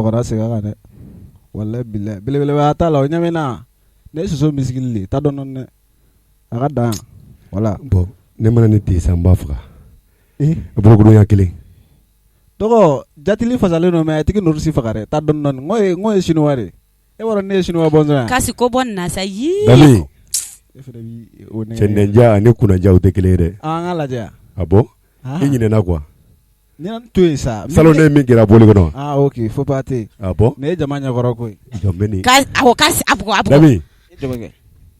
kana segin a kan dɛ walahi bilahi belebeleba t'a la o ɲɛ bɛ na ne soso misikili de t'a dɔn dɛ a ka dan voilà bon ne mana ne ten sa n b'a faga bolokolonya kelen tɔgɔ jatili fasalen don mɛ a tigi norusi faga dɛ t'a dɔn ŋo ye chinois de e b'a dɔn ne ye chinois bɔnsɔn kasi ko bɔ nin na sa yii Dami cɛ cɛndɛndiya ani kunnadiya o tɛ kelen ye dɛ an ka lajɛ ah bon i ɲinɛna quoi ɲinan to yen sa salon ne min kɛra boli kɔnɔ ah ok faut pas te ah bon ne ye jama ɲɛkɔrɔ ko ye jɔn bɛ nin kasi Dami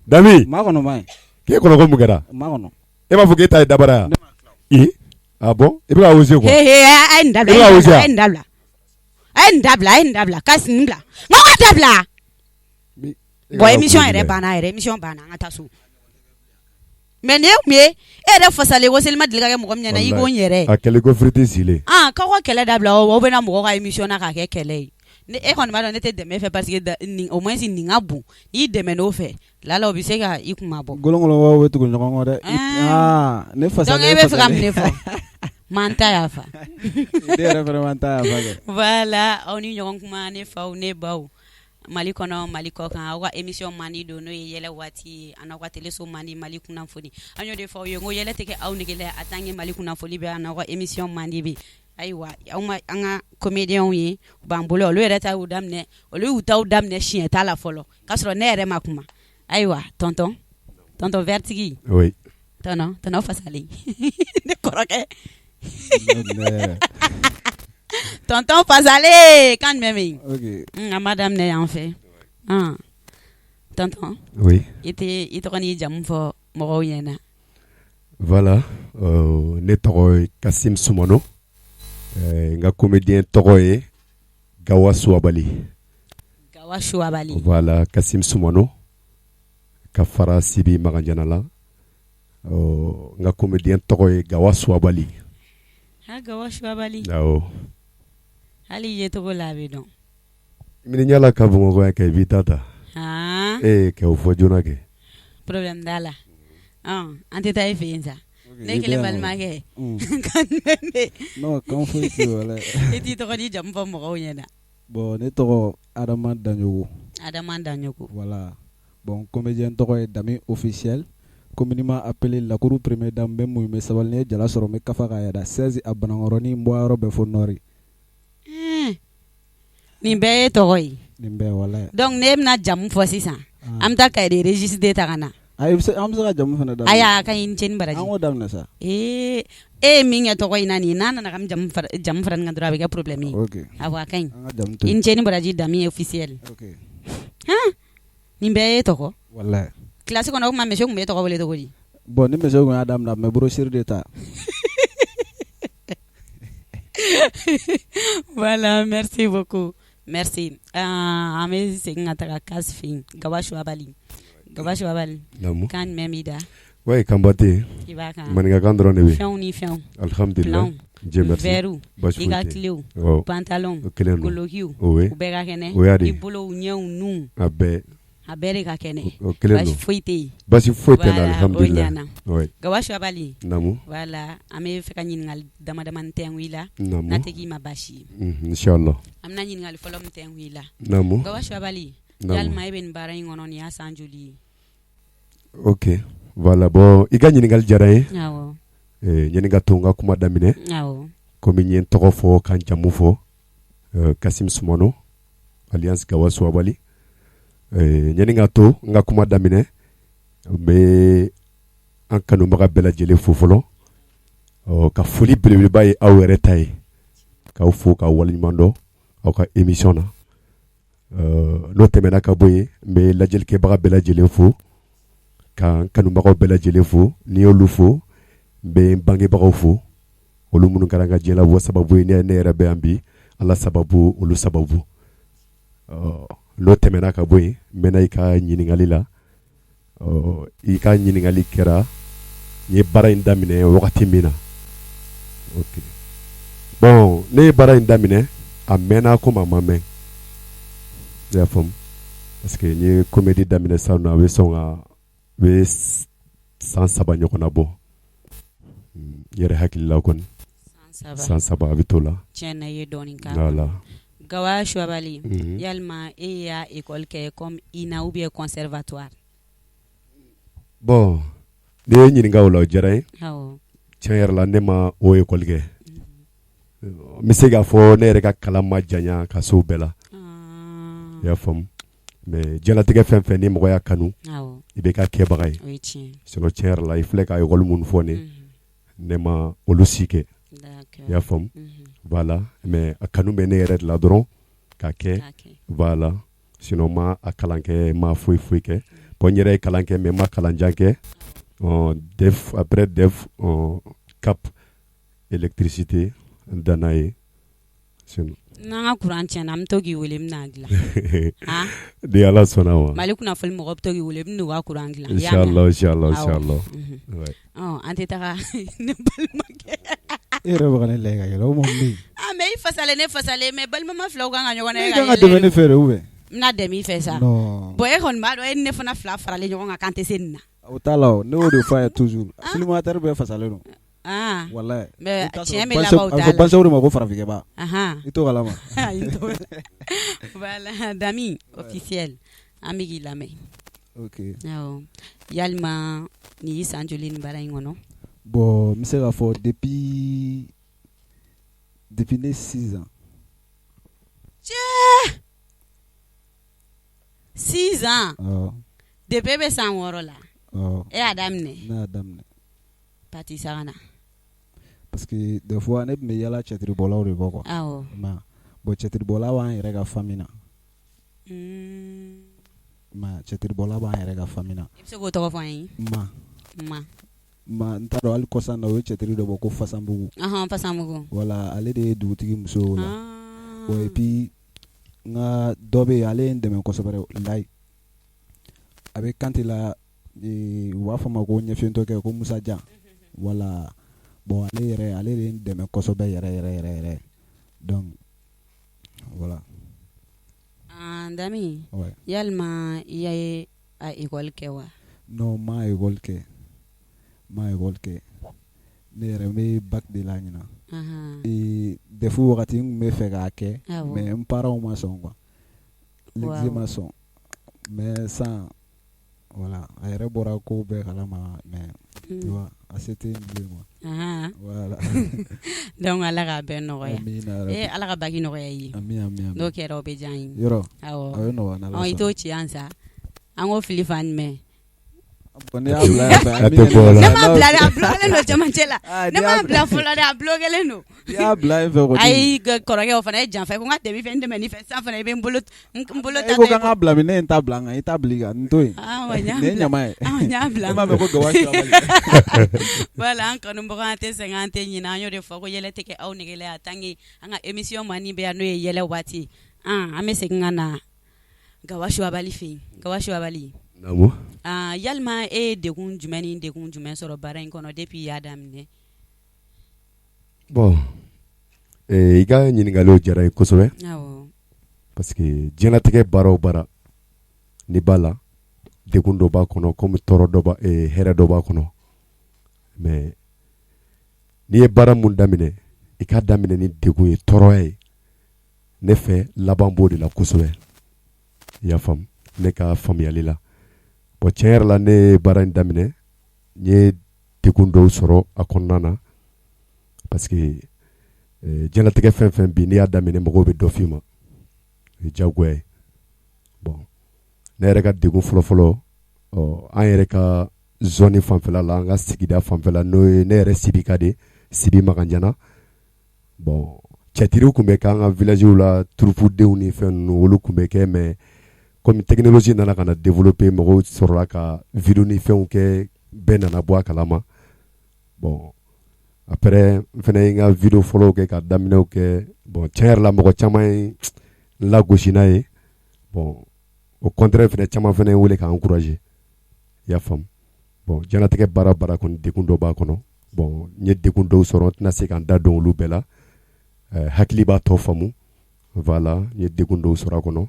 Dami maa kɔnɔ ma ye k'e kɔnɔ ko mun kɛra maa kɔnɔ e b'a fɔ k'e ta ye dabara yan ah bon i bɛ ka osé quoi a ye nin dabila a ye nin dabila kasi nin bila n ka dabila bon émission yɛrɛ banna émission banna an ka taa so mais ne kun ye e yɛrɛ fasalen ko Selima deli ka kɛ mɔgɔ min ɲɛna i ko n yɛrɛ a kɛlɛ ko frite silen k'aw ka kɛlɛ dabila o bɛna mɔgɔ ka émission na k'a kɛ kɛlɛ ye e kɔni b'a dɔn ne tɛ dɛmɛ fɛ parce que au moins nin ka bon n'i dɛmɛ n'o fɛ lala o bɛ se ka i kuma bɔ golongolonbaw bɛ tugu ɲɔgɔn kɔ dɛ ne fasalen donc e bɛ fɛ ka mun de fɔ man ta y'a fa ne yɛrɛ fana man ta y'a fa kɛ voilà aw ni ɲɔgɔn kuma ne faw ne baw Mali kɔnɔ Mali kɔ kan aw ka émission mandi don n'o ye yɛlɛ waati ye an n'aw ka téléso mandi Mali kunnafoni an y'o de fɔ aw ye n ko yɛlɛ tɛ kɛ aw negela a tant que Mali kunnafoni bɛ an n'aw ka émission mandi bɛ ayiwa an ka comédiens ye u b'an bolo olu yɛrɛ ta y'u daminɛ olu y'u taw daminɛ siɲɛ t'a la fɔlɔ k'a sɔrɔ ne yɛrɛ ma kuma ayiwa tonton Vertigi oui tonton fasalen ne kɔrɔkɛ tonton fasalen kan jumɛn bɛ yen an ma daminɛ yan fɛ tonton oui i tɔgɔ n'i jamu fɔ mɔgɔw ɲɛna voilà ne tɔgɔ ye Kasim Sumano n ka comédien tɔgɔ ye Gawa Suwabali voilà Kasim Sumano ka fara Sibi Maganjana la n ka comédien tɔgɔ ye Gawa Suwabali Gawa Suwabali awɔ hali ye tɔgɔ la a bɛ dɔn miniɲala ka Bamakɔ yan kɛ i b'i ta ta kɛ o fɔ joona kɛ problème t'a la an tɛ taa i fɛ yen sa ne kelen balimakɛ kan bɛ non kan foyi tɛ wala i t'i tɔgɔ di jamu fɔ mɔgɔw ɲɛna bon ne tɔgɔ Adama Danjogo voilà bon comédien tɔgɔ ye Dami officiel communément appelé la cour première dame bɛ mun bɛ sabali ne ye jala sɔrɔ n bɛ kafa k'a yɛrɛ 16 a Banankɔrɔni n bɔyɔrɔ bɛ fo Nord nin bɛɛ ye tɔgɔ ye nin bɛɛ wala donc ne bɛna jamu fɔ sisan an bɛ taa cahier de registre ta ka na an bɛ se ka jamu fana daminɛ aya ka ɲi cɛni baraji an k'o daminɛ sa e ye min kɛ tɔgɔ in na nin n'a nana ka jamu fara nin kan dɔrɔn a bɛ kɛ problème ye awɔ a ka ɲi i ni cɛni baraji Dami officiel nin bɛɛ ye tɔgɔ wala classe kɔnɔ o tuma monsieur tun bɛ tɔgɔ wele cogo di bon ni monsieur kun y'a daminɛ mais brochure de ta voilà merci beaucoup merci an bɛ segin ka taga Kasi fɛ yen Gawa Suwabali kan jumɛn b'i da ouais kan ba tɛ yen i b'a kan maninkakan dɔrɔn de bɛ fɛnw ni fɛnw alhamdulillah Dieu merci verre i ka kilew pantalon golokiw u bɛɛ ka kɛnɛ i bolow ɲɛw nun a bɛɛ de ka kɛnɛ basi foyi tɛ yen basi foyi tɛ na alhamdulillah Gawa Suwabali namu voilà an bɛ fɛ ka ɲininkali dama dama tɛngu i la n'a tɛ k'i ma basi ye inshallah an bɛna ɲininkali fɔlɔ min tɛngu i la namu Gawa Suwabali yalima e bɛ nin baara in kɔnɔ nin y'a san joli ye ok voilà bon i ka ɲininkali diyara n ye awɔ ɲani ka to n ka kuma daminɛ awɔ komi n ye n tɔgɔ fɔ ka n jamu fɔ Kasim Sumano alias Gawa Suwabali ɲani ka to n ka kuma daminɛ n bɛ an kanubaga bɛɛ lajɛlen fo fɔlɔ ka foli belebeleba ye aw yɛrɛ ta ye k'aw fo k'aw waleɲuman dɔn aw ka émission na n'o tɛmɛna ka bɔ yen n bɛ lajɛlikɛbaga bɛɛ lajɛlen fo ka n kanubagaw bɛɛ lajɛlen fo n'i y'olu fo n bɛ n bangebagaw fo olu minnu kɛra n ka diɲɛ labɔ sababu ye ne yɛrɛ bɛ yan bi Ala sababu olu sababu n'o tɛmɛna ka bɔ yen n bɛna i ka ɲininkali la i ka ɲininkali kɛra n ye baara in daminɛ wagati min na ok bon ne ye baara in daminɛ a mɛnna komi a ma mɛn i y'a faamu parce que n ye comédie daminɛ sisan nɔ a bɛ sɔn ka bɛ san 3 ɲɔgɔnna bɔ n yɛrɛ hakili la kɔni san 3 a bɛ t'o la tiɲɛ na i ye dɔɔnin k'a voilà Gawa Chouabali, yalma e ya école kɛ comme INA ou bien conservatoire. Bon, ne ɲininka o la o diyara ye. Tiɲɛ yɛrɛ la ne ma o école kɛ. N bɛ se k'a fɔ ne yɛrɛ ka kalan ma janya ka se o bɛɛ la. I y'a faamu. Mais diɲɛlatigɛ fɛn fɛn ni mɔgɔ y'a kanu, i bɛ ka kɛbaga ye. Sinon tiɲɛ yɛrɛ la i filɛ ka école minnu fɔ ne ma olu si kɛ. I y'a faamu. Voilà, mais a kanu bɛ ne yɛrɛ de la dɔrɔn ka kɛ. Voilà, sinon ma a kalan kɛ ma foyi kɛ. Bon n yɛrɛ ye kalan kɛ mais ma kalanjan kɛ. DEF après DEF CAP électricité danna ye. N'an ka courant tiɲɛna an bɛ to k'i wele n bɛna dilan. Ni Ala sɔnna ma. Mali kunnafoni mɔgɔ bɛ to k'i wele n bɛna u ka courant dilan. Inchallah. An tɛ taga ne balimakɛ. E yɛrɛ bɛ ka ne layɛ ka yɛlɛ o ma mun bɛ yen. Mais i fasalen ne fasalen mais balimama filaw kan ka ɲɔgɔn na. E kan ka dɛmɛ ne fɛ de ou bien. N bɛna dɛmɛ i fɛ sa. Bon e kɔni b'a dɔn e ni ne fana fila faralen ɲɔgɔn kan k'an tɛ se nin na. O t'a la o ne y'o de fɔ a ye toujours colocataire bɛɛ fasalen don. Walayi. Mais tiɲɛ bɛ laban o t'a la. A bɛ fɔ bansaw de ma ko farafinkɛba. I t'o kalama. Voilà, Dami officiel an bɛ k'i lamɛn. Ok. Yalima nin y'i san joli nin baara in kɔnɔ. Bon n bɛ se k'a fɔ depuis ne 6 ans. 6 ans. Depuis bɛ san 6 la. E y'a daminɛ. Ne y'a daminɛ. Parti sabanan. Parce que des fois ne tun bɛ yala cɛtiribɔlaw de kɔ quoi. Awɔ. Bon cɛtiribɔla b'an yɛrɛ ka famille na. Cɛtiribɔla b'an yɛrɛ ka famille na. I bɛ se k'o tɔgɔ fɔ an ye. N t'a dɔn hali kɔsan na o ye cɛtiri dɔ bɔ ko Fasanbugu. Fasanbugu. Voilà ale de ye dugutigi muso o la. Bon et puis n ka dɔ bɛ yen ale ye n dɛmɛ kosɛbɛ Layi. A bɛ Kanti la u b'a fɔ a ma ko ɲɛfiyentɔkɛ ko Musa Jan. Voilà. Bon ale de ye n dɛmɛ kosɛbɛ yɛrɛ. Donc voilà. Dami. Yalima i ye a école kɛ wa? Non ma école kɛ. Ne yɛrɛ n bɛ bac de la ɲinan. DEF wagati n tun bɛ fɛ k'a kɛ mais n parents ma sɔn quoi. L'exé ma sɔn mais san voilà a yɛrɛ bɔra ko bɛɛ kalama mais tu vois a se tɛ n bilen quoi. Voilà. Donc Ala k'a bɛɛ nɔgɔya. Ala ka bac nɔgɔya i ye. Ami. N'o kɛra o bɛ diya an ye. Yɔrɔ. Awɔ. A bɛ nɔgɔya n'Ala sɔnna. I t'o ci an sa. An k'o fili fan jumɛn? Ne y'a bila yan fɛ. Ne m'a bila dɛ, a bloquelen don cɛmancɛ la. Ne m'a bila fɔlɔ dɛ, a bloquelen don. I y'a bila yen fɛ kɔni. Ayi kɔrɔkɛ o fana ye janfa ye ko n ka tɛmɛ fɛ n dɛmɛ nin fɛ san fana i bɛ n bolo ta. E ko k'an ka bila min ne ye n ta bila n kan i t'a bila i kan n to yen. Ne ye ɲama ye. N y'a bila. E m'a mɛn ko Gawa Chouabali. Voilà an kanubagaw an tɛ sɛgɛn an tɛ ɲinɛ an y'o de fɔ ko yɛlɛ tɛ kɛ aw negela yan tant que an ka émission mandi bɛ yan n'o ye yɛlɛ waati ye. An bɛ segin ka na Gawa Chouabali fɛ yen. Gawa Chouabali. Naamu. Yalima e ye degun jumɛn sɔrɔ baara in kɔnɔ depuis i y'a daminɛ? Bon i ka ɲininkaliw diyara ye kosɛbɛ. Awɔ. Parce que diɲɛlatigɛ baara o baara ni b'a la degun dɔ b'a kɔnɔ comme tɔɔrɔ dɔ b'a hɛrɛ dɔ b'a kɔnɔ mais n'i ye baara mun daminɛ i k'a daminɛ ni degun ye tɔɔrɔya ye ne fɛ laban b'o de la kosɛbɛ. I y'a faamu ne ka faamuyali la. Bon tiɲɛ yɛrɛ la ne ye baara in daminɛ n ye degun dɔw sɔrɔ a kɔnɔna na parce que diɲɛlatigɛ fɛn fɛn bi n'i y'a daminɛ mɔgɔw bɛ dɔ f'i ma o ye diyagoya ye. Bon ne yɛrɛ ka degun fɔlɔfɔlɔ an yɛrɛ ka zone fanfɛla la an ka sigida fanfɛla n'o ye ne yɛrɛ Sibi ka de Sibi Makanjana. Bon cɛtiriw tun bɛ k'an ka villagew la turupudenw ni fɛn ninnu olu tun bɛ kɛ mais comme technologie nana ka na développer mɔgɔw sɔrɔla ka vidéo ni fɛnw kɛ bɛɛ nana bɔ a kalama. Bon après n fana ye n ka vidéo fɔlɔw kɛ ka daminɛw kɛ bon tiɲɛ yɛrɛ la mɔgɔ caman ye n lagosi n'a ye. Bon au contraire fana caman fana ye wele k'an encourager. I y'a faamu. Bon diɲɛlatigɛ baara baara kɔni degun dɔ b'a kɔnɔ. Bon n ye degun dɔw sɔrɔ n tɛna se k'an da don olu bɛɛ la. Hakili b'a tɔ faamu. Voilà n ye degun dɔw sɔrɔ a kɔnɔ.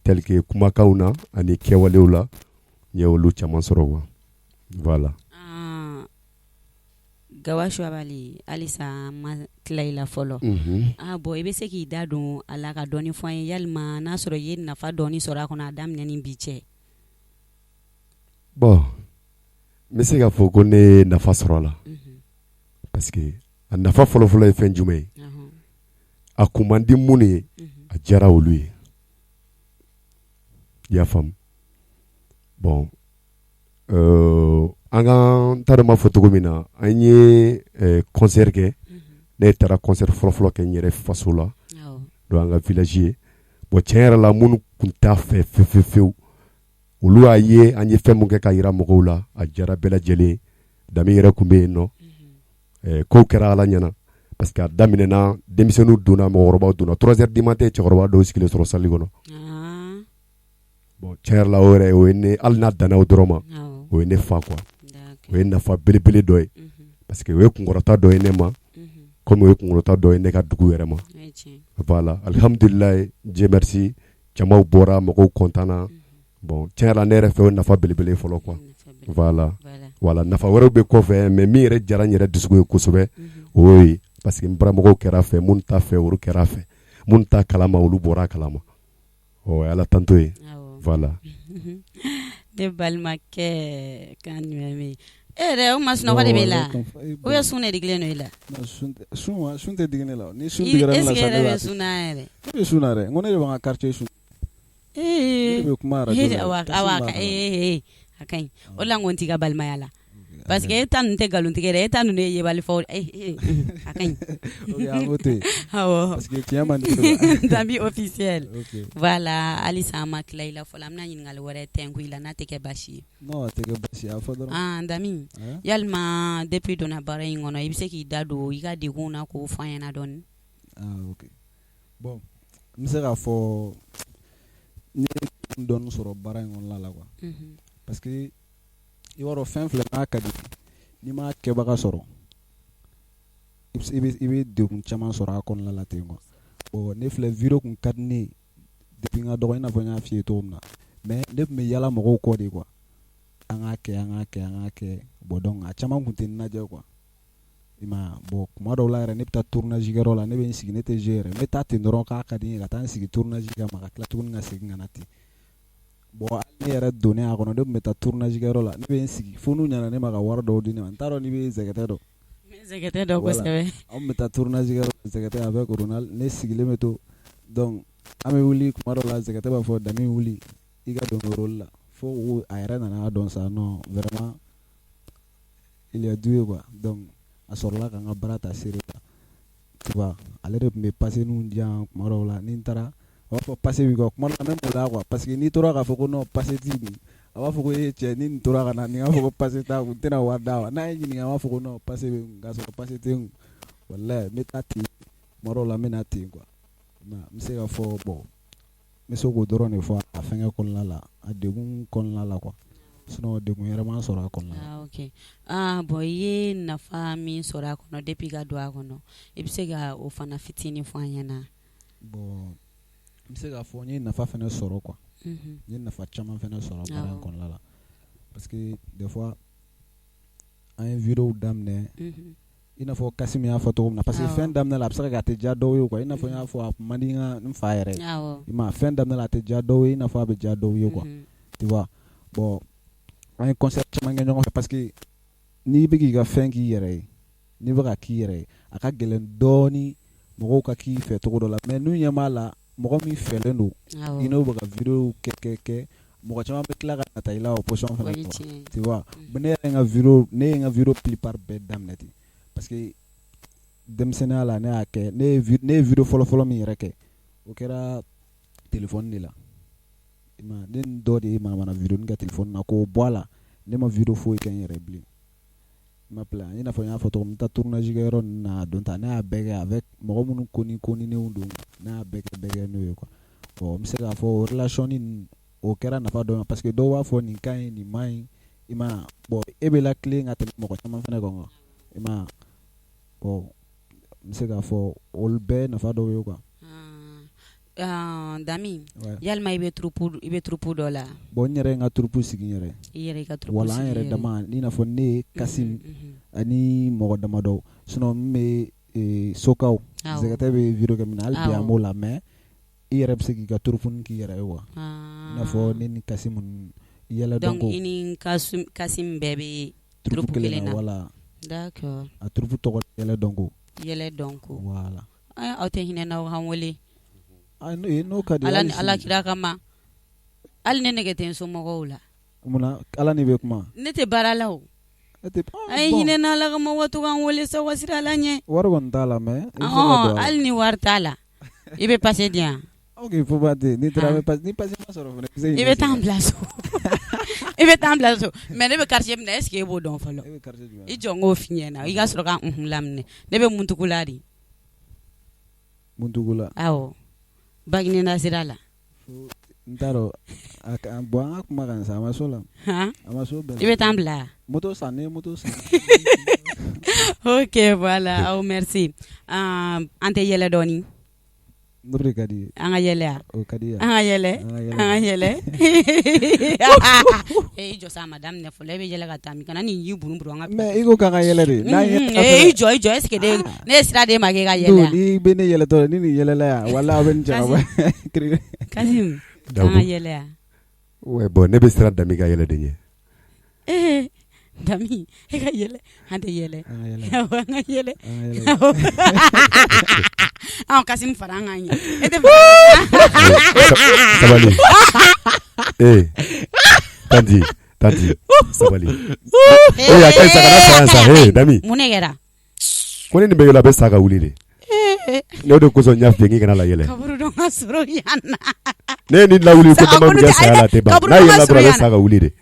Tel que kumakanw na ani kɛwalew la n ye olu caman sɔrɔ quoi. Voilà. Gawashu Abali Alisa Tlaila follow. Boy, be se ki da don ala ka dɔɔni fɔ an ye yalima n'a sɔrɔ ye nafa dɔɔni sɔrɔ a kɔnɔ a daminɛ ni bi cɛ. Bon, me se ka fɔ ko ne nafa sɔrɔ la. Parce que a nafa fɔlɔ-fɔlɔ ye fɛn jumɛn ye? A kun man di mun ye, a diyara olu ye. I y'a faamu? Bon, an ka t'a dɔn m'a fɔ cogo min na, an ye concert kɛ. Ne taara concert fɔlɔ-fɔlɔ kɛ n yɛrɛ faso la. Donc an ka village ye. Bon tiɲɛ yɛrɛ la minnu kun t'a fɛ fewu olu y'a ye an ye fɛn mun kɛ ka yira mɔgɔw la a diyara bɛɛ lajɛlen. Dami yɛrɛ kun bɛ yen nɔ. Kow kɛra ala ɲɛna parce que a daminɛna denmisɛnninw donna mɔgɔkɔrɔbaw donna 3h du matin cɛkɔrɔba dɔw sigilen sɔrɔ salle kɔnɔ. Bon tiɲɛ yɛrɛ la o yɛrɛ o ye ne hali n'a danna o dɔrɔn ma o ye ne fa quoi. O ye nafa belebele dɔ ye parce que o ye kunkɔrɔta dɔ ye ne ma comme o ye kunkɔrɔta dɔ ye ne ka dugu yɛrɛ ma. Voilà alhamdulilayi Dieu merci jamaw bɔra mɔgɔw content. Bon tiɲɛ yɛrɛ la ne yɛrɛ fɛ o nafa belebele fɔlɔ quoi. Voilà nafa wɛrɛw bɛ kɔfɛ mais min yɛrɛ diyara n yɛrɛ dusukun ye kosɛbɛ o y'o ye parce que n baramɔgɔw kɛra fɛ minnu t'a fɛ olu kɛra fɛ minnu t'a kalama olu bɔra kalama o ye ala tanto ye. Voilà. Ne balimakɛ kan ɲuman yɛrɛ o ma sunɔgɔ de bɛ la ou bien sun de digilen don i la? Sun tɛ digi ne la ni sun digila ne la sa ne b'a sun yɛrɛ. Ne bɛ sun na dɛ n ko ne de b'an ka quartier sun. Ne bɛ kuma radio la. A ka ɲi o la n ko n t'i ka balimaya la parce que e ta ninnu tɛ nkalontigɛ dɛ e ta ninnu ye yebali fɔ a ka ɲi. Ok an k'o to yen. Awɔ parce que tiɲɛ man di Danbi officiel. Voilà halisa an ma tila i la fɔlɔ an bɛna ɲininkali wɛrɛ tɛnku i la n'a tɛ kɛ baasi ye. Non a tɛ kɛ baasi ye a fɔ dɔrɔn. Dami yalima depuis donna baara in kɔnɔ i bɛ se k'i da don i ka degun na k'o fɔ an ɲɛna dɔɔni. Ok bon n bɛ se k'a fɔ n ye dɔɔni sɔrɔ baara in kɔnɔna la quoi. Parce que i b'a dɔn fɛn filɛ n'a ka di n'i m'a kɛbaga sɔrɔ i bɛ degun caman sɔrɔ a kɔnɔna la ten quoi. Bon ne filɛ vidéo kun ka di ne ye depuis n ka dɔgɔ i n'a fɔ n y'a f'i ye cogo min na mais ne tun bɛ yala mɔgɔw kɔ de quoi. An k'a kɛ bon donc a caman kun tɛ n lajɛ quoi. I m'a ye bon kuma dɔw la yɛrɛ ne bɛ taa tournage kɛyɔrɔ la ne bɛ n sigi ne tɛ jouer yɛrɛ n bɛ taa ten dɔrɔn k'a ka di n ye ka taa n sigi tournage kama ka tila tuguni ka segin ka na ten. Bon ne yɛrɛ donnen a kɔnɔ ne tun bɛ taa tournage kɛyɔrɔ la ne bɛ n sigi fo n'u ɲɛna ne ma ka wari dɔw di ne ma n t'a dɔn n'i bɛ zɛgɛtɛ dɔn. Zɛgɛtɛ dɔn kosɛbɛ. An bɛ taa tournage kɛyɔrɔ la zɛgɛtɛ avec Ronald ne sigilen bɛ to donc an bɛ wuli kuma dɔw la zɛgɛtɛ b'a fɔ Dami wuli i ka don rôle la fo a yɛrɛ nana dɔn sa non vraiment il est doué quoi donc a sɔrɔla ka n ka baara ta sérieux la tu vois ale de tun bɛ passe ninnu di yan kuma dɔw la ni n taara a b'a fɔ passe b'i kɔ kuma dɔw la même o la quoi parce que n'i tora k'a fɔ ko non passe t'i kun a b'a fɔ ko e cɛ ni nin tora ka na nin k'a fɔ ko passe t'a kun n tɛna wari d'a ma n'a ye ɲininka a b'a fɔ ko non passe bɛ n kun k'a sɔrɔ passe tɛ n kun walayi n bɛ taa ten kuma dɔw la n bɛ na ten quoi n bɛ se ka fɔ bon n bɛ se k'o dɔrɔn de fɔ a fɛngɛ kɔnɔna la a degun kɔnɔna la quoi sinon degun yɛrɛ ma sɔrɔ a kɔnɔna la. Ok bon i ye nafa min sɔrɔ a kɔnɔ depuis ka don a kɔnɔ i bɛ se ka o fana fitinin fɔ an ɲɛna. Bon n bɛ se k'a fɔ n ye nafa fana sɔrɔ quoi n ye nafa caman fana sɔrɔ baara in kɔnɔna la parce que des fois an ye vidéo daminɛ i n'a fɔ Kassim y'a fɔ cogo min na parce que fɛn daminɛ la a bɛ se ka kɛ a tɛ diya dɔw ye quoi i n'a fɔ n y'a fɔ a kun man di n fa yɛrɛ ye i m'a ye fɛn daminɛ la a tɛ diya dɔw ye i n'a fɔ a bɛ diya dɔw ye quoi tu vois bon an ye concert caman kɛ ɲɔgɔn fɛ parce que n'i bɛ k'i ka fɛn k'i yɛrɛ ye n'i bɛ ka k'i yɛrɛ ye a ka gɛlɛn dɔɔni mɔgɔw ka k'i fɛ cogo dɔ la mais n'u ɲɛ b'a la mɔgɔ min fɛlen don i n'o bɛ ka vidéo kɛ mɔgɔ caman bɛ tila ka nata i la o position fana kɔnɔ tu vois ne ye n ka vidéo plupart bɛɛ daminɛ ten parce que denmisɛnninya la ne y'a kɛ ne ye vidéo fɔlɔ min yɛrɛ kɛ o kɛra téléphone de la i m'a ye ne ni dɔ de ye manamana vidéo kɛ téléphone na k'o bɔ a la ne ma vidéo foyi kɛ n yɛrɛ bilen i m'a pilɛ i n'a fɔ n y'a fɔ cogo min n taa tournage kɛ yɔrɔ ninnu na a don ta ne y'a bɛɛ kɛ avec mɔgɔ minnu koninenw don ne y'a bɛɛ kɛ n'o ye quoi bon n bɛ se k'a fɔ relation ninnu o kɛra nafa dɔ ye parce que dɔw b'a fɔ nin ka ɲi nin man ɲi i m'a ye bon e bɛ lakilen ka tɛmɛ mɔgɔ caman fana kan quoi i m'a ye bon n bɛ se k'a fɔ olu bɛɛ nafa dɔw ye quoi. Dami yalma i bɛ troupe dɔ la bon n yɛrɛ n ka troupe sigi n yɛrɛ i yɛrɛ i ka troupe wala an yɛrɛ dama i n'a fɔ ne Kasim ani mɔgɔ damadɔ sinon n bɛ Sokaw Zɛgɛtɛ bɛ vidéo kɛ min na hali bi an b'o la mais i yɛrɛ bɛ se k'i ka troupe k'i yɛrɛ ye wa i n'a fɔ ne ni Kasim yɛlɛ dɔnko donc i ni Kasim bɛɛ bɛ troupe kelen na voilà d'accord a troupe tɔgɔ yɛlɛ dɔnko voilà aw tɛ hinɛ n'aw han wele n'o ka di ala kira kama hali ne nɛgɛ tɛ n somɔgɔw la munna ala ni bɛ kuma ne tɛ baara la o a ye hinɛ n'ala kama waati k'an wele sa wasira la ɲɛ wari kɔni t'a la mais hali ni wari t'a la i bɛ passer di yan ok faut pas te ni taara ni passer ma sɔrɔ fana i bɛ taa n bila so i bɛ taa n bila so mais ne bɛ quartier min na est ce que e b'o dɔn fɔlɔ i jɔ n k'o f'i ɲɛna i ka sɔrɔ ka laminɛ ne bɛ Muntugula de Muntugula awɔ Bagineda sira la n t'a dɔn bon an ka kuma kan sa a ma so la a ma so bɛɛ i bɛ taa n bila moto san ne ye moto san ok voilà aw merci an tɛ yɛlɛ dɔɔni n'o de ka di ye an ka yɛlɛ o ka di ye an ka yɛlɛ i jɔ sa madame ne fɔlɔ e bɛ yɛlɛ ka taa min kana nin y'i buruburu an ka mais i ko k'an ka yɛlɛ de i jɔ est ce que ne ye sira d'e ma k'e ka yɛlɛ ni bɛ ne yɛlɛtɔ ni nin yɛlɛla yan wala aw bɛ nin cɛ Kasim an ka yɛlɛ yan ouais bon ne bɛ sira Dami ka yɛlɛ de ɲɛ Dami e ka yɛlɛ an tɛ yɛlɛ an ka yɛlɛ an Kasim fara an kan ɲɛ e tɛ sabali tanti sabali a kaɲi sa kana sa yan sa Dami mun ne kɛra ko ni nin bɛ yɛlɛ a bɛ sa ka wuli de ne o de kosɔn n y'a f'i ye k'i kana la yɛlɛ kaburu dɔn ka sɔrɔ yan na ne ye nin lawuli ko dama min kɛ saya la a tɛ ban n'a yɛlɛla dɔrɔn a bɛ sa ka wuli de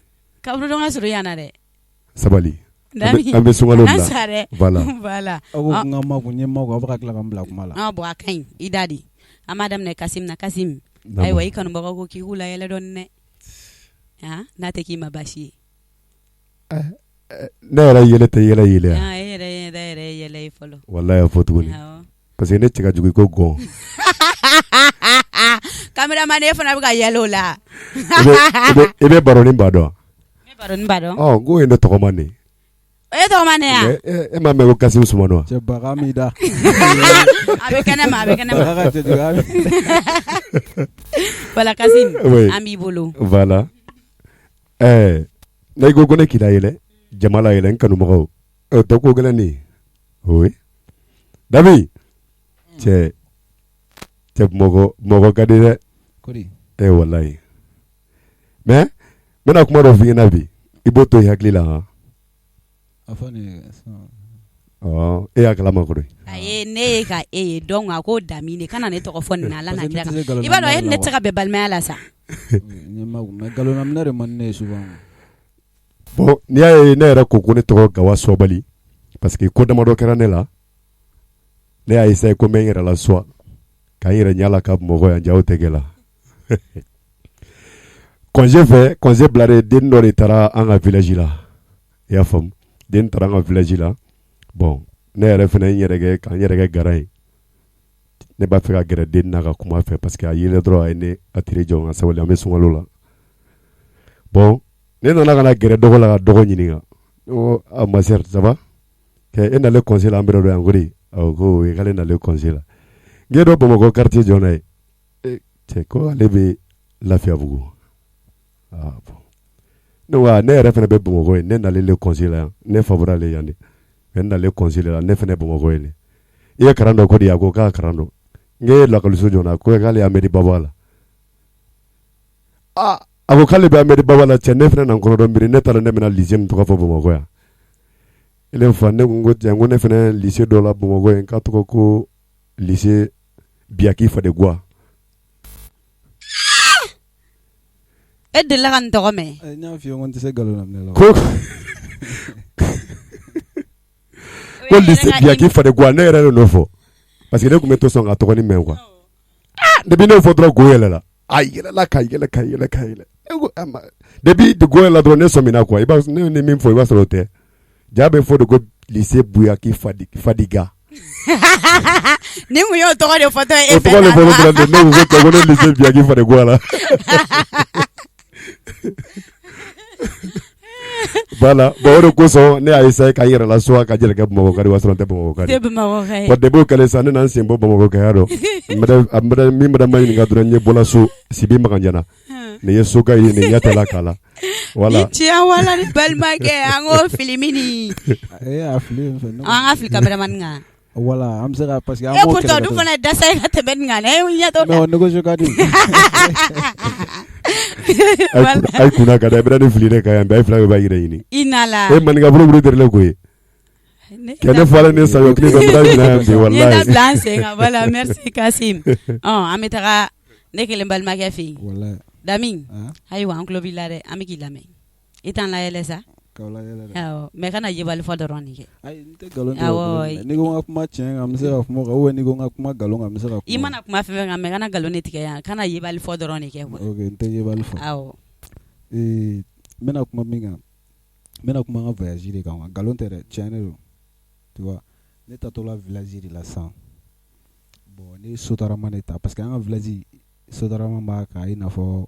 kaburu dɔn ka sɔrɔ yan na dɛ sabali an bɛ sunkalo bila voilà aw ko n ka ma kun ye ma ko aw bɛ ka tila ka n bila kuma la bon a kaɲi i da di an b'a daminɛ Kasim na Kasim ayiwa i kanubagaw ko k'i k'u la yɛlɛ dɔɔni dɛ n'a tɛ k'i ma baasi ye ne yɛrɛ yɛlɛ tɛ yɛlɛ ye e yɛrɛ yɛlɛ ye fɔlɔ wallahi a fɔ tuguni parce que ne cɛ ka jugu i ko gɔn cameraman e fana bɛ ka yɛlɛ o la i bɛ baronin ba dɔn baronin ba dɔn ko ye ne tɔgɔma ne e tɔgɔma ne yan e m'a mɛn ko Kasim Sumano wa cɛ baga mi da a bɛ kɛnɛ ma voilà Kasim an b'i bolo voilà ne ko ne k'i la yɛlɛ jama la yɛlɛ n kanubagaw o tɛ ko gɛlɛn de oui Dami cɛ mɔgɔ ka di dɛ wallahi mais n bɛna kuma dɔ f'i ɲɛna bi i b'o to i hakili la han e y'a kalama kɔrɔ ayi ne ye ka e ye donc a ko Dami ne kana ne tɔgɔ fɔ nin na ala n'a kira i b'a dɔn e ne tɛ se ka bɛn balimaya la sa galonamina de man ne ye souvent bon n'i y'a ye ne yɛrɛ ko ne tɔgɔ Gawa Suwabali parce que ko damadɔ kɛra ne la ne y'a essayé ko n bɛ n yɛrɛ la suwa k'an yɛrɛ ɲala ka Bamakɔ yan jaw tɛ kɛ la congé bilare den dɔ de taara an ka village la i y'a faamu den taara an ka village la bon ne yɛrɛ fana n yɛrɛ kɛ k'an yɛrɛ kɛ garan ye ne b'a fɛ ka gɛrɛ den na ka kuma fɛ parce que a yɛlɛ dɔrɔn a ye ne attiré jɔ n ka sabali an bɛ sunkalo la bon ne nana ka na gɛrɛ dɔgɔ la ka dɔgɔ ɲininka ma sœur ça va e nalen conseil la an bɛɛ dɔ yan ko de ko k'ale nalen conseil la n ye dɔ Bamakɔ quartier jɔ n'a ye cɛ ko ale bɛ Lafiyabugu ne yɛrɛ fana bɛ Bamakɔ yen ne nalen le conseil la yan ne favori ale yan de mais n nalen conseil la ne fana Bamakɔ yen de i ye karan dɔ ko de a ko k'a karan dɔ n ye lakɔliso jɔ na ko k'ale ye Amedi Baba la a ko k'ale bɛ Amedi Baba la cɛ ne fana na n kɔnɔ dɔn biri ne taara ne bɛna lycée min tɔgɔ fɔ Bamakɔ yan ele fa ne ko tiɲɛ ko ne fana lycée dɔ la Bamakɔ yen k'a tɔgɔ ko lycée Biyaki Fadegua e delila ka nin tɔgɔ mɛn n y'a f'i ye ko n tɛ se galonamina la ko lycée Biyaki Fadegua ne yɛrɛ de n'o fɔ parce que ne tun bɛ to sɔn ka tɔgɔ ni mɛn quoi depuis ne y'o fɔ dɔrɔn go yɛlɛla a yɛlɛla ka yɛlɛ depuis go yɛlɛla dɔrɔn ne sɔmina quoi ne ni min fɔ i b'a sɔrɔ o tɛ jaa bɛ fɔ de ko lycée Biyaki Fadiga Ni mun y'o tɔgɔ de fɔtɔ o tɔgɔ de fɔtɔ dɔrɔn de ne ko ko ne lycée Biagi fana ko ala voilà bon o de kosɔn ne y'a essayé ka n yɛrɛ lasowa ka jɛrɛ kɛ Bamakɔ ka di wasɔrɔ n tɛ Bamakɔ ka di bon depuis o kɛlen sa ne na n sen bɔ Bamakɔ ka ya dɔn min bɛ ma ɲininka dɔrɔn n ye bɔla so Sibi Makanjana nin ye soka ye nin ɲatala k'a la voilà tiɲɛ wala ni balimakɛ an k'o fili mini a fili an ka fili cameraman kan voilà an bɛ se ka parce que an b'o pourtant du fana dasa ka tɛmɛ nin kan ne ɲɛtɔ non négocier ka di ay kuna ka da bɛ ne fili ne ka yan bɛ ay fila bɛ yɛrɛ ɲini i nala e maninka buru tɛrɛle ko ye kɛnɛ falen ne sayo kile dɔ bɛ ɲina yan bi wallahi ne da bila an sen kan voilà merci Kasim an bɛ taga ne kelen balimakɛ fɛ yen wallahi Dami ayiwa an tulo b'i la dɛ an bɛ k'i lamɛn i t'an layɛlɛ sa awɔ mais kana yebali fɔ dɔrɔn nin kɛ ayi n tɛ nkalon tigɛ ni ko n ka kuma tiɲɛ kan n bɛ se ka kuma o kan ou bien ni ko n ka kuma nkalon kan n bɛ se ka kuma i mana kuma fɛn fɛn kan mais kana nkalon de tigɛ yan kana yebali fɔ dɔrɔn nin kɛ quoi ok n tɛ yebali fɔ awɔ n bɛna kuma min kan n bɛna kuma n ka voyage de kan nkalon tɛ dɛ tiɲɛ de don tu vois ne tatɔ la village de la sisan bon ne Sotarama de ta parce que an ka village Sotarama b'a kan i n'a fɔ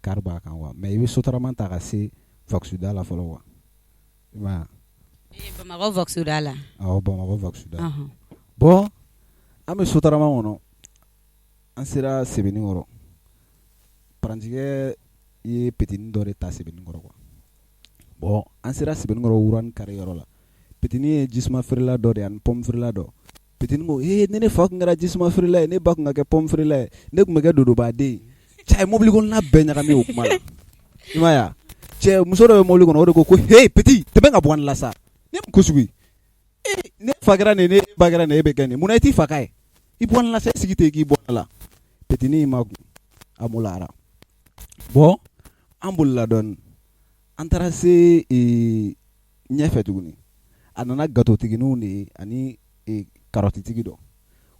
car b'a kan quoi mais i bɛ Sotarama ta ka se Vaxuda la fɔlɔ quoi i m'a ye Bamakɔ Vaxuda la awɔ Bamakɔ Vaxuda bon an bɛ Sotarama kɔnɔ an sera Sebenikɔrɔ parantikɛ ye petini dɔ de ta Sebenikɔrɔ quoi bon an sera Sebenikɔrɔ Wurani carré yɔrɔ la petini ye jisuma feerela dɔ de ani pomme feerela dɔ petini ko ni ne fa tun kɛra jisuma feerela ye ne ba tun ka kɛ pomme feerela ye ne tun bɛ kɛ dodobaden ye cɛ ye mobili kɔnɔna bɛɛ ɲagami o kuma la i m'a ye cɛ muso dɔ bɛ mobili kɔnɔ o de ko hey petit tɛmɛ ka bɔ an la sa ne ko sugu ne fa kɛra nin ne ba kɛra nin e bɛ kɛ nin munna i t'i fa k'a ye i bɔ an la sa i sigi ten k'i bɔ an la petini ma a mulara bon an bolila dɔɔnin an taara se ɲɛfɛ tuguni a nana gatotigininw de ye ani karɔtitigi dɔ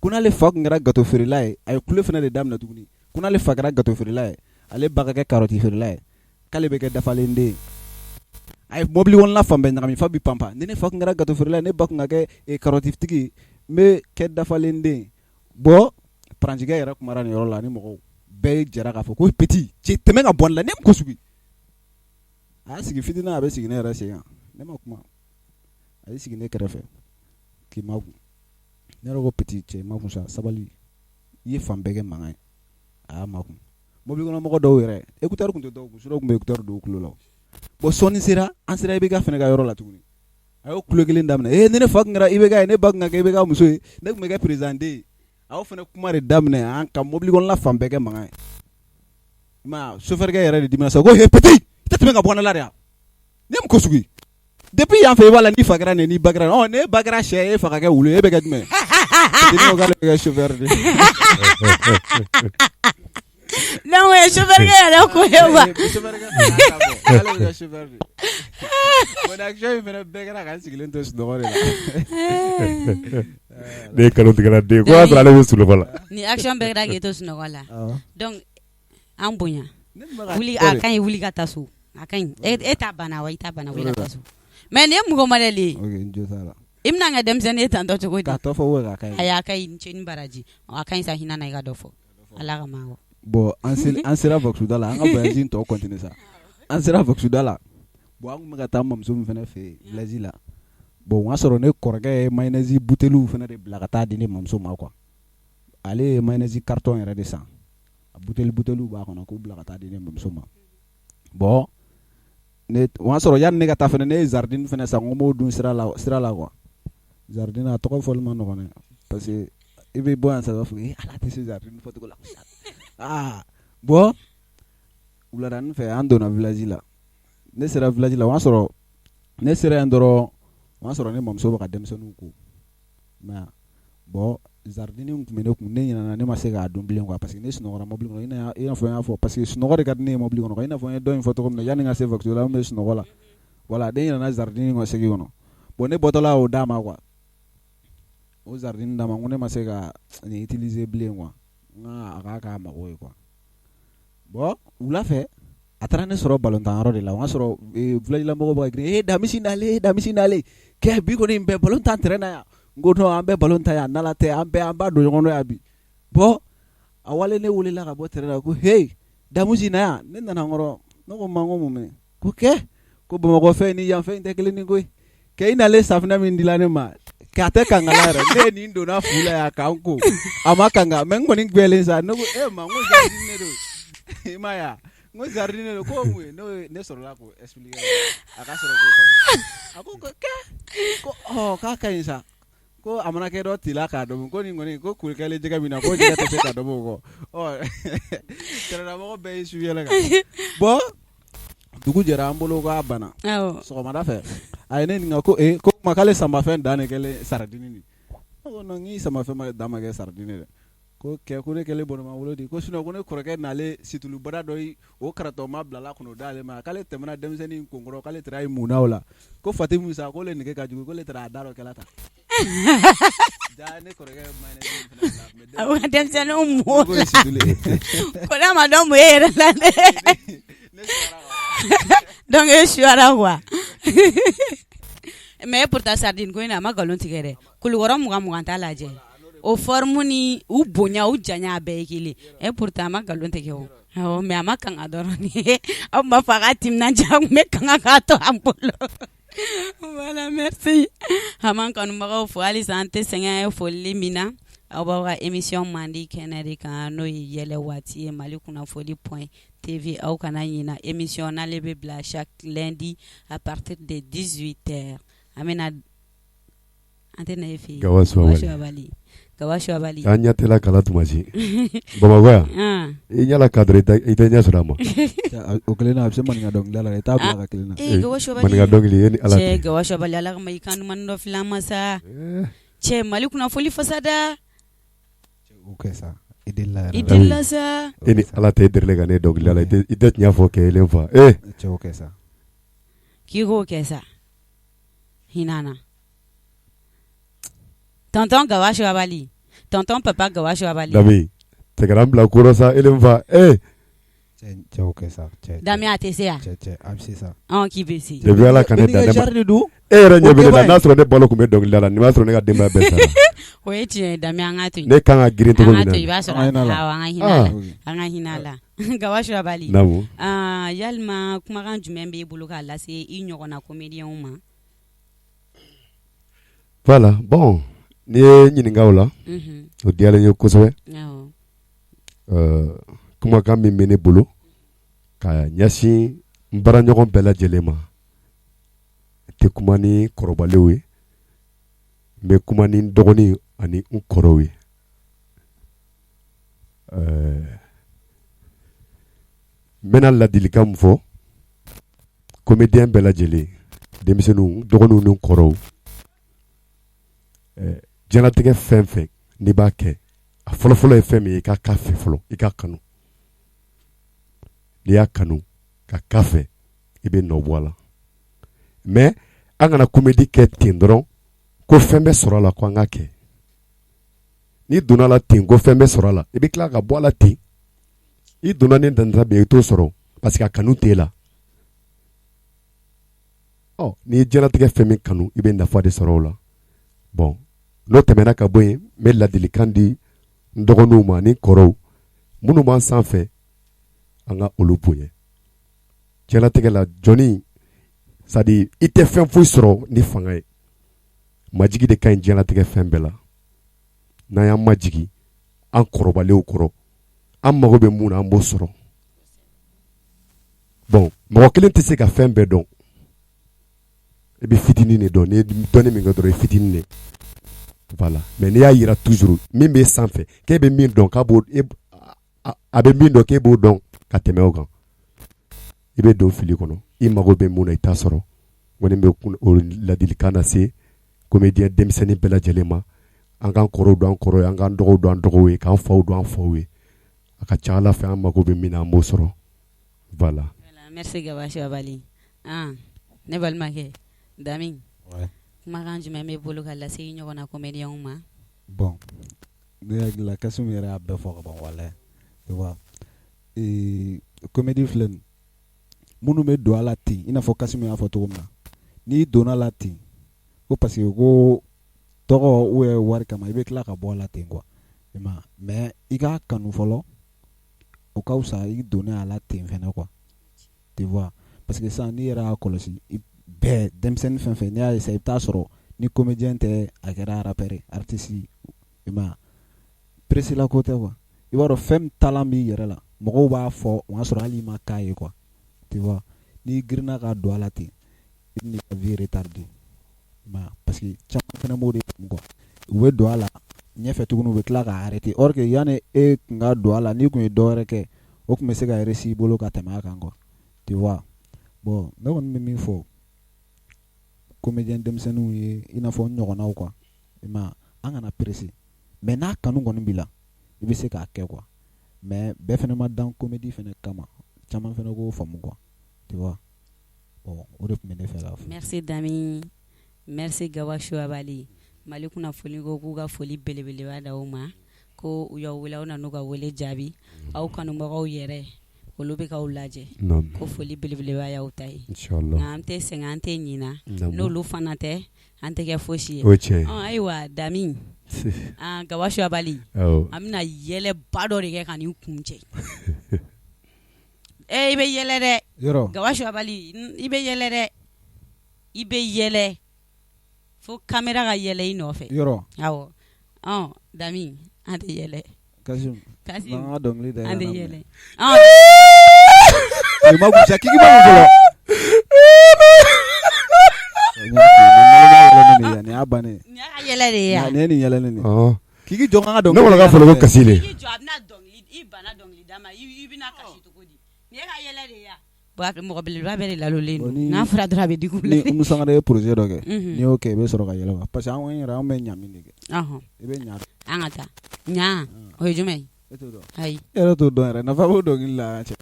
ko n'ale fa tun kɛra gato feerela ye a ye kule fana de daminɛ tuguni ko n'ale fa kɛra gato feerela ye ale ba ka kɛ karɔti feerela ye k'ale bɛ kɛ dafalen den a ye mobili kɔnɔna fan bɛɛ ɲagami fa bi panpa ni ne fa tun kɛra gato feerela ye ne ba tun ka kɛ karɔtitigi n bɛ kɛ dafalen den bon parantikɛ yɛrɛ kumara nin yɔrɔ la ni mɔgɔw bɛɛ jɛra k'a fɔ ko petit cɛ tɛmɛ ka bɔ an la ne ko sugu a y'a sigi fitinin a bɛ sigi ne yɛrɛ sen kan ne ma kuma a y'i sigi ne kɛrɛfɛ k'i ma kun ne yɛrɛ ko petit cɛ ma kun sa sabali i ye fan bɛɛ kɛ mankan ye a y'a ma kun mobili kɔnɔ mɔgɔ dɔw yɛrɛ écouteur tun tɛ dɔw kun sinon tun bɛ écouteur dɔw tulo la bon sɔɔni sera an sera IBK fana ka yɔrɔ la tuguni a y'o kulo kelen daminɛ ni ne fa tun kɛra IBK ye ne ba tun ka kɛ IBK muso ye ne tun bɛ kɛ président den ye a y'o fana kuma de daminɛ an ka mobili kɔnɔna fan bɛɛ kɛ mankan ye i m'a ye chauffeur kɛ yɛrɛ de dimina sa ko hey petit i tɛ tɛmɛ ka bɔ an la de wa ne mun ko sugu ye depuis yan fɛ i b'a la n'i fa kɛra nin n'i ba kɛra nin ne ba kɛra sɛ e fa ka kɛ wulu ye e bɛ kɛ jumɛn petit ko k'ale bɛ kɛ chauffeur de non ouais chauffeur kɛ yɛrɛ ko ye wa chauffeur kɛ ale bɛ kɛ chauffeur de bon action in fana bɛɛ kɛra k'an sigilen to sunɔgɔ de la ne ye kalo tigɛla den ko a sɔrɔ ale bɛ sunɔgɔ la ni action bɛɛ kɛra k'e to sunɔgɔ la donc an bonya wuli a ka ɲi wuli ka taa so a ka ɲi e t'a banna wa i t'a banna wuli ka taa so mais nin ye mɔgɔ modèle ye ok n jo t'a la i bɛna n ka denmisɛnnin ye tantɔ cogo di k'a tɔ fɔ wa k'a ka ɲi ayi a ka ɲi cɛ ni baraji a ka ɲi sa hinɛ na i ka dɔ fɔ ala ka maa bon an sera Vaxuda la an ka voyage in tɔ continuer sa an sera Vaxuda la bon an tun bɛ ka taa mamuso min fana fɛ yen village la bon o y'a sɔrɔ ne kɔrɔkɛ ye mayonnaise buteliw fana de bila ka taa di ne mamuso ma quoi ale ye mayonnaise carton yɛrɛ de san a buteliw b'a kɔnɔ k'o bila ka taa di ne mamuso ma bon o y'a sɔrɔ yanni ne ka taa fana ne ye jardin fana san ko n b'o dun sira la quoi jardin a tɔgɔ fɔli ma nɔgɔn dɛ parce que i bɛ bɔ yan sa i b'a fɔ ala tɛ se jardin fɔcogo la bon wuladanin fɛ an donna village la ne sera village la o y'a sɔrɔ ne sera yen dɔrɔn o y'a sɔrɔ ne mamuso bɛ ka denmisɛnninw ko mais bon jardin tun bɛ ne kun ne ɲinɛna ne ma se k'a dun bilen quoi parce que ne sunɔgɔra mobili kɔnɔ i n'a fɔ n y'a fɔ parce que sunɔgɔ de ka di ne ye mobili kɔnɔ i n'a fɔ n ye dɔ in fɔ cogo min na yanni n ka se Vaxuda la n bɛ sunɔgɔ la voilà ne ɲinɛna jardin kɔnɔ segin kɔnɔ bon ne bɔtɔla o d'a ma quoi o jardin d'a ma ko ne ma se ka nin utiliser bilen quoi a k'a mago ye quoi bon wula fɛ a taara ne sɔrɔ balontan yɔrɔ de la o y'a sɔrɔ village la mɔgɔw b'a girin damisi nalen kɛ bi kɔni bɛɛ balontan terrain na yan ngo no ambe ballon ta ya nala te ambe amba do ngono ya bi bo awale ne wulila ka bo tere ko hey damusi na ya ne na ngoro no ko mango mume ko ke ko bo ko fe ni yan fe inte kele ni ko ke ina le safna min dilane ma ka te kangala re ne ni ndo na fula ya kanko ama kanga men ngoni gbele sa no ma ngo jardine do imaya ngo jardine do ko mu no ne soro la ko explique aka soro ko fa ako ko ke ko ka kainsa ko amana ke do tila ka do ko ni ngoni ko kurkele jega mina ko jega te ka do ko tera mo be su yela ka bo dugu jera ambolo ko abana so ma da fe ay ne nga ko ko makale sama fe dane kele sardini ni ko no ngi sama fe ma dama ke sardini de ko ke ko ne kele bonoma wolodi ko sino ko ne kurke nale situlu bada doyi o karato ma blala kuno dale ma kale temna demseni kongoro kale trai munawla ko fatimu sa ko le nge ka jugo ko le tra daro kala ta jane kurke mane awa demseni ummo ko na ma do mo era la donc je suis à la voix mais pour ta sardine ko ina ma galon tigere kulugoro muga ta laje o formuni u bonya u janya be kili et pourtant ma galon tigero o me ama kan adoroni o ma fagatim na jang me kan ka to ampolo voilà merci haman kan ma fo ali santé senga fo limina awa émission mandi kenedi kan no yele wati mali kuna foli point TV au kana yina émission na lebe bla chaque lundi à partir de 18h amena antenne fi Gawasho Abali anya tela kala tumaji bamagoya inyala kadre itanya surama okelena abse man ngadong dala ta bla kelena Gawasho Abali man ngadong li ni ala che Gawasho Abali ala mai kan man do filama sa che mali kuna foli fasada okay sa idilla sa ini ala te derle gane dog la idet nya fo ke lenfa che okay sa ki go ke sa hinana tonton Gawasho Abali tonton papa Gawasho Abali dami te garam la kurosa lenfa che okay sa che dami atesea che abse sa on ki besi de bi ala kan da du ra nyebe na nasro ne bolo kume dog la ni masro ne ga demba besa we ti dami angatu ne kan agire to ngatu ba so anga hinala Gawasho Abali namu yalma kuma kan jumembe buluka la se i nyogona comédien uma voilà bon ni nyininga wala o diala nyo kosowe kuma kan min mene bolo ka nyasi mbara nyogon bela jelema te kuma ni korobalewe me kuma ni dogoni ani unkorowe mena ladilika mfo comédien bela jele demisenu dogonu ni unkorow janatige fɛn ni b'a kɛ a fɔlɔfɔlɔ ye fɛn min ye i ka k'a fɛ fɔlɔ i ka kanu n'i y'a kanu ka k'a fɛ i bɛ nɔ bɔ a la mais an kana comédie kɛ ten dɔrɔn ko fɛn bɛ sɔrɔ a la ko an ka kɛ n'i donna la ten ko fɛn bɛ sɔrɔ a la i bɛ tila ka bɔ a la ten i donna ni dantara bɛ i t'o sɔrɔ parce que a kanu t'e la n'i ye janatigɛ fɛn min kanu i bɛ nafa de sɔrɔ o la bon n'o tɛmɛna ka bɔ yen n bɛ ladilikan di n dɔgɔninw ma ni kɔrɔw minnu b'an sanfɛ an ka olu bonya diɲɛlatigɛ la jɔnni c'est à dire i tɛ fɛn foyi sɔrɔ ni fanga ye majigi de ka ɲi diɲɛlatigɛ fɛn bɛɛ la n'an y'an majigi an kɔrɔbalenw kɔrɔ an mago bɛ mun na an b'o sɔrɔ bon mɔgɔ kelen tɛ se ka fɛn bɛɛ dɔn i bɛ fitinin de dɔn n'i ye dɔnni min kɛ dɔrɔn i fitinin de voilà mais n'i y'a yira toujours min bɛ sanfɛ k'e bɛ min dɔn k'a b'o a bɛ min dɔn k'e b'o dɔn ka tɛmɛ o kan i bɛ don fili kɔnɔ i mago bɛ mun na i t'a sɔrɔ kɔni bɛ o ladilikan na se comédien denmisɛnnin bɛɛ lajɛlen ma an k'an kɔrɔw dɔn an kɔrɔ ye an k'an dɔgɔw dɔn an dɔgɔw ye k'an faw dɔn an faw ye a ka ca Ala fɛ an mago bɛ min na an b'o sɔrɔ voilà. Merci Gawasho Abali ne balimakɛ Dami kumakan jumɛn bɛ bolo ka lase ɲɔgɔn na comédien ma bon ne hakili la Kasimu yɛrɛ y'a bɛɛ fɔ ka ban walahi tu vois comédie filɛ nin minnu bɛ don a la ten i n'a fɔ Kasimu y'a fɔ cogo min na n'i donna la ten ko parce que ko tɔgɔ ou wari kama i bɛ tila ka bɔ a la ten quoi mais i ka kanu fɔlɔ o ka fisa i donnen a la ten fɛnɛ quoi tu vois parce que sisan n'i yɛrɛ y'a kɔlɔsi bɛɛ denmisɛnnin fɛn fɛn n'i y'a essayer i bɛ taa sɔrɔ ni comédien tɛ a kɛra rappeur artiste i ma pressé la ko tɛ quoi i b'a dɔn fɛn min talan b'i yɛrɛ la mɔgɔw b'a fɔ o y'a sɔrɔ hali i ma k'a ye quoi tu vois n'i girinna ka don a la ten i bɛ n'i ka vie retardé parce que caman fɛnɛ b'o de faamu quoi u bɛ don a la ɲɛfɛ tuguni u bɛ tila k'a arrêté or que yanni e kun ka don a la n'i kun ye dɔ wɛrɛ kɛ o kun bɛ se ka réussir i bolo ka tɛmɛ a kan quoi tu vois bon ne kɔni bɛ min fɔ comédien denmisɛnninw ye i n'a fɔ n ɲɔgɔnnaw quoi an kana pressé mais n'a kanu kɔni b'i la i bɛ se k'a kɛ quoi mais bɛɛ fɛnɛ ma dan comédie fɛnɛ kama caman fɛnɛ k'o faamu quoi tu vois bon o de tun bɛ ne fɛ k'a fɔ. Merci Dami, merci Gawa Shuabali. Mali kunnafoni ko k'u ka foli belebeleba d'aw ma ko u y'aw wele aw nan'u ka wele jaabi aw kanubagaw yɛrɛ olu bɛ k'aw lajɛ ko foli belebeleba y'aw ta ye nka an tɛ sɛgɛn an tɛ ɲina n'olu fana tɛ an tɛ kɛ fosi ye ayiwa Dami Gawa Shuabali an bɛna yɛlɛba dɔ de kɛ ka n'i kun cɛ i bɛ yɛlɛ dɛ Gawa Shuabali i bɛ yɛlɛ dɛ i bɛ yɛlɛ fo caméra ka yɛlɛ i nɔfɛ awɔ Dami an tɛ yɛlɛ Kasim an ka dɔnkili da an tɛ yɛlɛ ma gusa kiki ba fɔlɔ ni a bannen ni a yɛlɛ de ye ni ni yɛlɛ ni kiki jɔ an ka dɔnkili ne wala ka fɔlɔ ko kasi le kiki jɔ a bɛna dɔnkili i bana dɔnkili da ma i bɛna kasi cogo di ni e ka yɛlɛ de ye mɔgɔ belebeleba bɛɛ de lalolen don n'a fɔra dɔrɔn a bɛ digi ni Umusangare ye projet dɔ kɛ n'i y'o kɛ i bɛ sɔrɔ ka yɛlɛ parce que an yɛrɛ an bɛ ɲamin de kɛ i bɛ ɲa an ka taa ɲa o ye jumɛn ye e t'o dɔn ayi e yɛrɛ t'o dɔn yɛrɛ nafa b'o dɔnkili la cɛ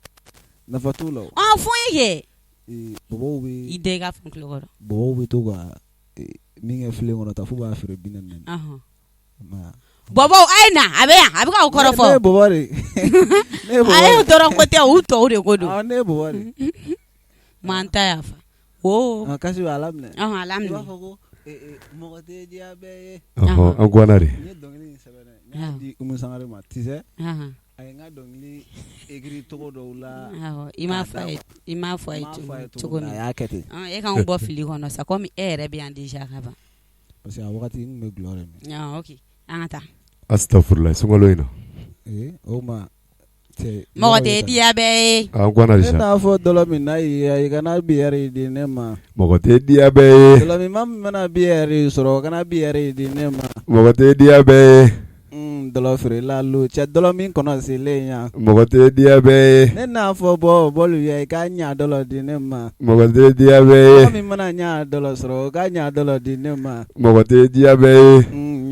nafa t'o la fɔ n ye kɛ bɔbɔw bɛ i den ka fɛn tulo kɔrɔ bɔbɔw bɛ to ka min kɛ filen kɔnɔ ta fo b'a feere 40 bɔbɔw a ye na a bɛ yan a bɛ k'aw kɔrɔ fɔ ne ye bɔbɔ de a ye dɔrɔn ko tɛ u tɔw de ko don ne ye bɔbɔ de m'an ta y'a fa o kasi b'a laminɛ ala minɛ i b'a fɔ ko mɔgɔ tɛ diya bɛɛ ye an guana de n ye dɔnkili in sɛbɛn dɛ n y'a di Umusangare ma tu sais a ye n ka dɔnkili écrit cogo dɔw la i m'a fɔ a ye cogo min a y'a kɛ ten e k'an bɔ fili kɔnɔ sa komi e yɛrɛ bɛ yan déjà ka ban parce que a wagati n tun bɛ gulɔ de min ok an ka taa astafurulayi sunkalo in na o ma mɔgɔ tɛ diya bɛɛ ye an guana de sa ne n'a fɔ dɔlɔ min n'a y'i kana bière di ne ma mɔgɔ tɛ diya bɛɛ ye dɔlɔ min ma min mana bière sɔrɔ kana bière di ne ma mɔgɔ tɛ diya bɛɛ ye dɔlɔ feerela lo cɛ dɔlɔ min kɔnɔ selen yan mɔgɔ tɛ diya bɛɛ ye ne n'a fɔ bɔlu ye i ka ɲa dɔlɔ di ne ma mɔgɔ tɛ diya bɛɛ ye min mana ɲa dɔlɔ sɔrɔ o ka ɲa dɔlɔ di ne ma mɔgɔ tɛ diya bɛɛ ye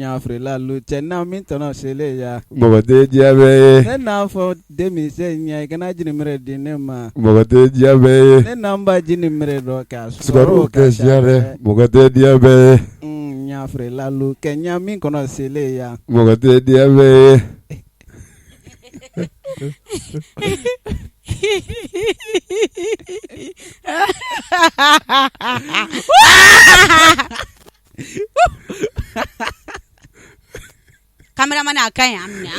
ɲa feerela lo cɛ n'a min tɔnɔ selen yan mɔgɔ tɛ diya bɛɛ ye ne n'a fɔ denmisɛn ɲa i kana jinimere di ne ma mɔgɔ tɛ diya bɛɛ ye ne n'an ba jinimere dɔ k'a sukaro kɛ siya dɛ mɔgɔ tɛ diya bɛɛ ye ɲa feerela lo kɛ ɲa min kɔnɔ selen yan mɔgɔ tɛ diya bɛɛ ye Cameraman a kaɲi an minɛ